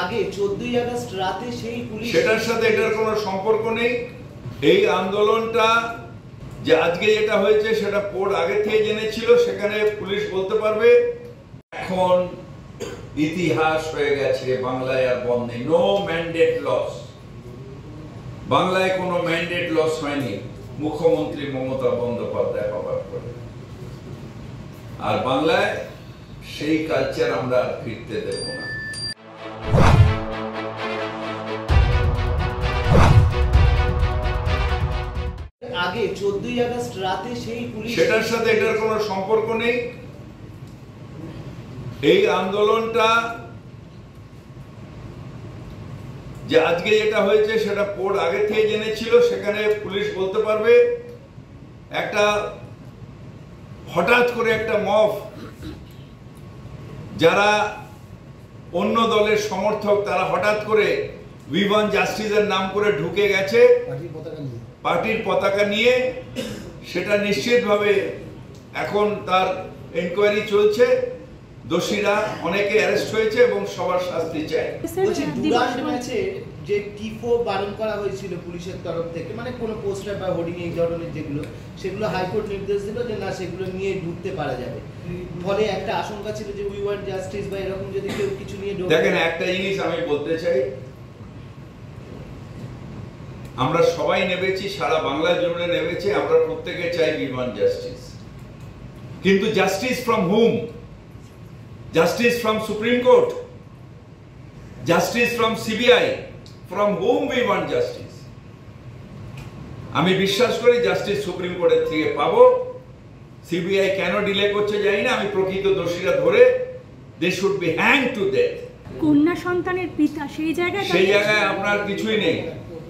আগে 14ই আগস্ট রাতে সেই পুলিশ, সেটার সাথে এটার কোনো সম্পর্ক নেই। এই আন্দোলনটা যে আজকে যেটা হয়েছে সেটা পোর্ট আগে থেকে জেনেছিল, সেখানে পুলিশ বলতে পারবে। এখন ইতিহাস হয়ে গেছে, বাংলায় আর বন্ধ নেই। নো ম্যান্ডেট লস, বাংলায় কোনো ম্যান্ডেট লস হয়নি মুখ্যমন্ত্রী মমতা বন্দ্যোপাধ্যায় হবার পরে। আর বাংলায় সেই কালচার আমরা ফিরতে দেব না। আগে 14ই আগস্ট রাতে সেই পুলিশ, সেটার সাথে এটার কোনো সম্পর্ক নেই। এই আন্দোলনটা যে আজকে যেটা হয়েছে সেটা পোর্ট আগে থেকে জেনেছিল, সেখানে পুলিশ বলতে পারবে। একটা হঠাৎ করে একটা মব, যারা অন্য দলের সমর্থক, তারা হঠাৎ করে উই ওয়ান্ট জাস্টিসের নাম করে ঢুকে গেছে পার্টির পতাকা নিয়ে। সেটা নিশ্চিতভাবে এখন তার এনকোয়ারি চলছে, দোষীরা অনেকে অ্যারেস্ট হয়েছে এবং সবার শাস্তি চায়। বলছি ডুরান্ড ম্যাচে যে টিফো বারণ করা হয়েছিল পুলিশের তরফ থেকে, মানে কোনো পোস্টার বা হোর্ডিং এই ধরনের যেগুলো, সেগুলো হাইকোর্ট নির্দেশ দিল যে না, সেগুলো নিয়ে ঢুকতে পারা যাবে। ফলে একটা আশঙ্কা ছিল যে উই ওয়ান্ট জাস্টিস বা এরকম যদি কেউ কিছু নিয়ে ঢোকে। দেখেন, একটা জিনিস আমি বলতে চাই, আমরা সবাই নেমেছি, সারা বাংলা জুড়ে নেমেছে, আমরা প্রত্যেকে চাই উই ওয়ান্ট জাস্টিস। কিন্তু justice from hmm? Justice from supreme court? Justice from CBI? From hmm we want justice? আমি বিশ্বাস করি জাস্টিস সুপ্রিম কোর্টের থেকে পাবো। সিবিআই কেন ডিলে করছে জানি না। আমি প্রকৃত দোষীরা ধরে they should be hang to death. কন্যা সন্তানের পিতা সেই জায়গায় আপনার কিছুই নেই।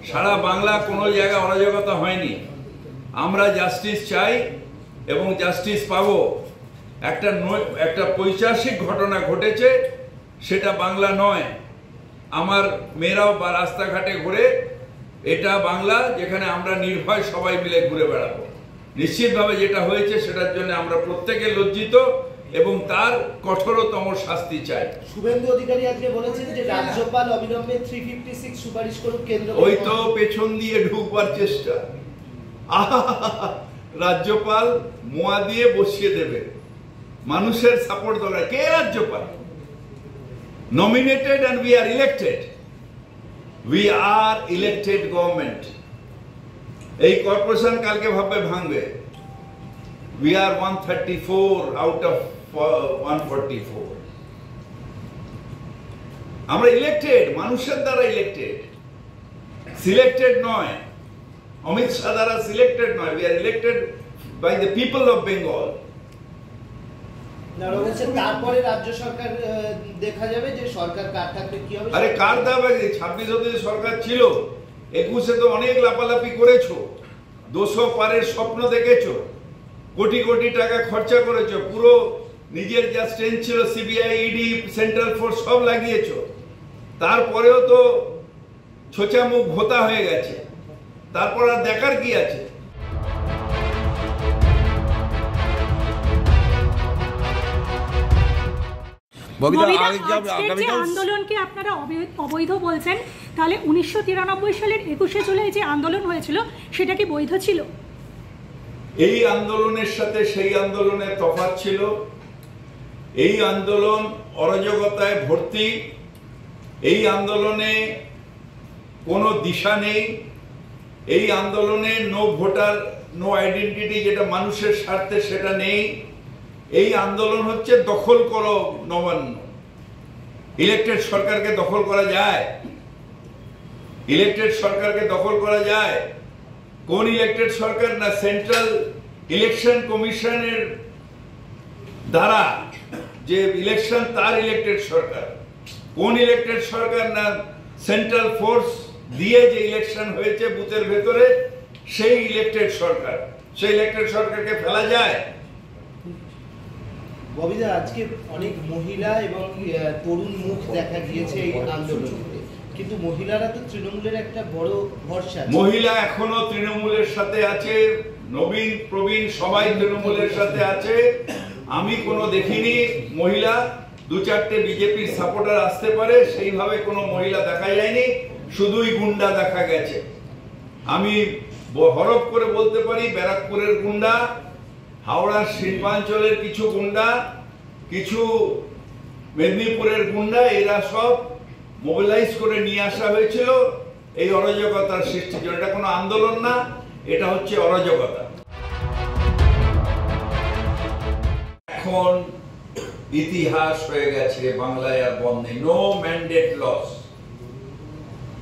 সারা বাংলা কোনো জায়গায় অরাজকতা হয়নি। আমরা জাস্টিস চাই এবং জাস্টিস পাবো। একটা পৈশাচিক ঘটনা ঘটেছে, সেটা বাংলা নয়। আমার মেয়েরাও বা রাস্তাঘাটে ঘুরে, এটা বাংলা যেখানে আমরা নির্ভয় সবাই মিলে ঘুরে বেড়াবো। নিশ্চিতভাবে যেটা হয়েছে সেটার জন্য আমরা প্রত্যেকে লজ্জিত এবং তার কঠোরতম শাস্তি চাই। শুভেন্দু অধিকারী আজকে বলেছেন যে রাজ্যপাল অবিলম্বে 356 সুপারিশ করুক কেন্দ্র। ওই তো পেছন দিয়ে ঢুকবার চেষ্টা। রাজ্যপাল মোয়া দিয়ে বসিয়ে দেবে, মানুষের সাপোর্ট দরকার। কে রাজ্যপাল? Nominated and we are elected. We are elected government. এই কর্পোরেশন কালকে ভাববে ভাঙবে। We are 134 out of 144. আমরা ইলেক্টেড, মানুষের দ্বারা ইলেক্টেড, সিলেক্টেড নয়। অমিত শাহ দ্বারা সিলেক্টেড নয়। We are elected by the people of Bengal. তারপরে রাজ্য সরকার দেখা যাবে যে সরকার কার থাকবে, কি হবে। আরে কার দাবে? 26 সরকার ছিল, 21 তো অনেক লাপালাপি করেছো, 200 পারের স্বপ্ন দেখেছো, কোটি কোটি টাকা খরচা করেছো, পুরো নিজের যা স্ট্রেংথ ছিল সিবিআই, ইডি, সেন্ট্রাল ফোর্স সব লাগিয়েছো। তারপরেও তো ছোচা মুখ ভোতা হয়ে গেছে। তারপর আর দেখার কি আছে? আন্দোলনকে আপনারা অবৈধ বলছেন, তাহলে 1993 সালের 21শে জুলাই যে আন্দোলন হয়েছিল সেটা কি বৈধ ছিল? এই আন্দোলনের সাথে সেই আন্দোলনের তফাৎ ছিল। এই আন্দোলন অরাজকতায় ভর্তি। এই আন্দোলনে কোনো দিশা নেই। এই আন্দোলনে নো ভোটার নো আইডেন্টিটি, যেটা মানুষের স্বার্থে, সেটা নেই। এই আন্দোলন হচ্ছে দখল করো নবান্ন। ইলেক্টেড সরকারকে দখল করা যায়? ইলেক্টেড সরকারকে দখল করা যায়? কোন ইলেক্টেড সরকার? না সেন্ট্রাল ইলেকশন কমিশনের দ্বারা যে ইলেকশন, তার ইলেক্টেড সরকার। কোন ইলেক্টেড সরকার? না সেন্ট্রাল ফোর্স দিয়ে যে ইলেকশন হয়েছে বুথের ভেতরে, সেই ইলেক্টেড সরকার। সেই ইলেক্টেড সরকারকে ফেলা যায়? ববিদা, আজকে অনেক মহিলা এবং তরুণ মুখ দেখা গিয়েছে এই আন্দোলনে, কিন্তু মহিলারা তো তৃণমূলের একটা বড় ভরসা। মহিলা এখনো তৃণমূলের সাথে আছে, নবীন প্রবীণ সবাই তৃণমূলের সাথে আছে। আমি কোনো দেখিনি মহিলা 2-4টে বিজেপির সাপোর্টার আসতে পারে, সেইভাবে কোনো মহিলা দেখা যায়নি, শুধুই গুন্ডা দেখা গেছে। আমি হরফ করে বলতে পারি ব্যারাকপুরের গুন্ডা, হাওড়ার শিল্পাঞ্চলের কিছু গুন্ডা, কিছু মেদিনীপুরের গুন্ডা, এরা সব মোবিলাইজ করে নিয়ে আসা হয়েছিল এই অরাজকতার সৃষ্টির জন্য। এটা কোনো আন্দোলন না, এটা হচ্ছে অরাজকতা। এখন ইতিহাস হয়ে গেছে, বাংলায় আর বন্ধ নেই। No mandate loss.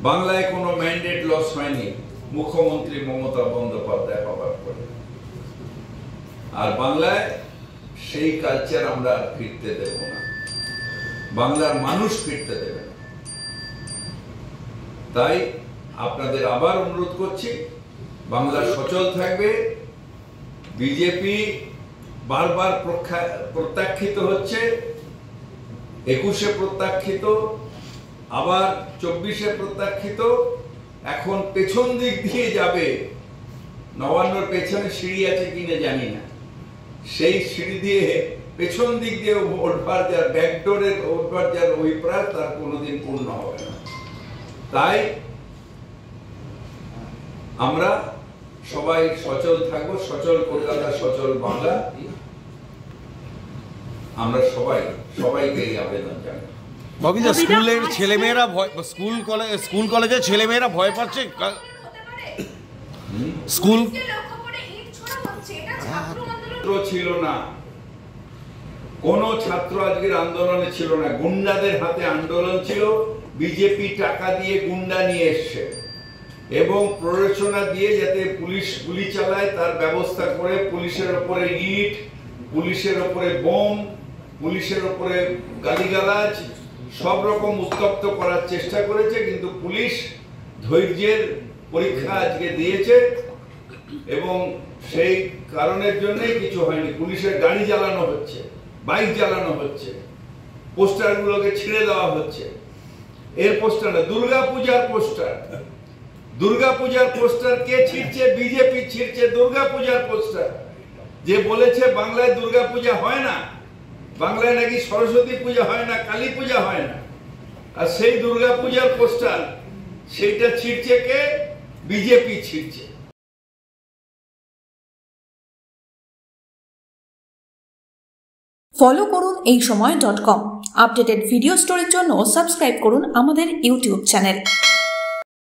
বাংলায় কোনো ম্যান্ডেট লস হয়নি মুখ্যমন্ত্রী মমতা বন্দ্যোপাধ্যায় হবার পরে। আর বাংলায় সেই কালচার আমরা ফিরতে দেব না, বাংলার মানুষ ফিরতে দেবে না। তাই আপনাদের আবার অনুরোধ করছি, বাংলা সচল থাকবে। বিজেপি বারবার প্রত্যাখ্যিত হচ্ছে, 21-এ প্রত্যাখ্যিত, আবার 24-এ প্রত্যাখ্যিত, এখন পেছন দিক দিয়ে যাবে। নবান্নর পেছনে সিঁড়ি আছে কিনা জানি না, সেই সিঁড়ি দিয়ে পেছন দিক দিয়ে ওঠবার যার ব্যাকডোরের ওঠবার যার অভিপ্রায়, তার কোনোদিন পূর্ণ হবে না। তাই আমরা সবাই সচল থাকবো, সচল কলকাতা, সচল বাংলা। আমরা সবাইকে এই আবেদন জানাই। ববিদা, স্কুলের ছেলেমেয়েরা স্কুল কলেজের ছেলেমেয়েরা ভয় পাচ্ছে। স্কুল ছিল না, কোন ছাত্র আজকের আন্দোলনে ছিল না, গুন্ডাদের হাতে আন্দোলন ছিল। বিজেপি টাকা দিয়ে গুন্ডা নিয়ে এসছে এবং প্ররোচনা দিয়ে যাতে পুলিশ গুলি চালায় তার ব্যবস্থা করে, পুলিশের ওপরে ইট, পুলিশের ওপরে বোম, পুলিশের ওপরে গালিগালাজ, সব রকম উত্তপ্ত করার চেষ্টা করেছে। কিন্তু পুলিশ ধৈর্যের পরীক্ষা আজকে দিয়েছে এবং সেই কারণের জন্যই কিছু হয়নি। পুলিশের গাড়ি জ্বালানো হচ্ছে, বাইক জ্বালানো হচ্ছে, পোস্টারগুলোকে ছিঁড়ে দেওয়া হচ্ছে। এর পোস্টার না, দুর্গাপূজার পোস্টার। দুর্গাপূজার পোস্টার কে ছিঁড়ছে? বিজেপি ছিঁড়ছে দুর্গাপূজার পোস্টার। যে বলেছে বাংলায় দুর্গাপূজা হয় না, বাংলায় নাকি সরস্বতী পূজা হয় না, কালী পূজা হয় না, আর সেই দুর্গাপূজার পোস্টার সেইটা ছিঁড়ছে কে? বিজেপি ছিঁড়ছে। ফলো করুন এইসময়.com। আপডেটেড ভিডিও স্টোরির জন্য সাবস্ক্রাইব করুন আমাদের ইউটিউব চ্যানেল।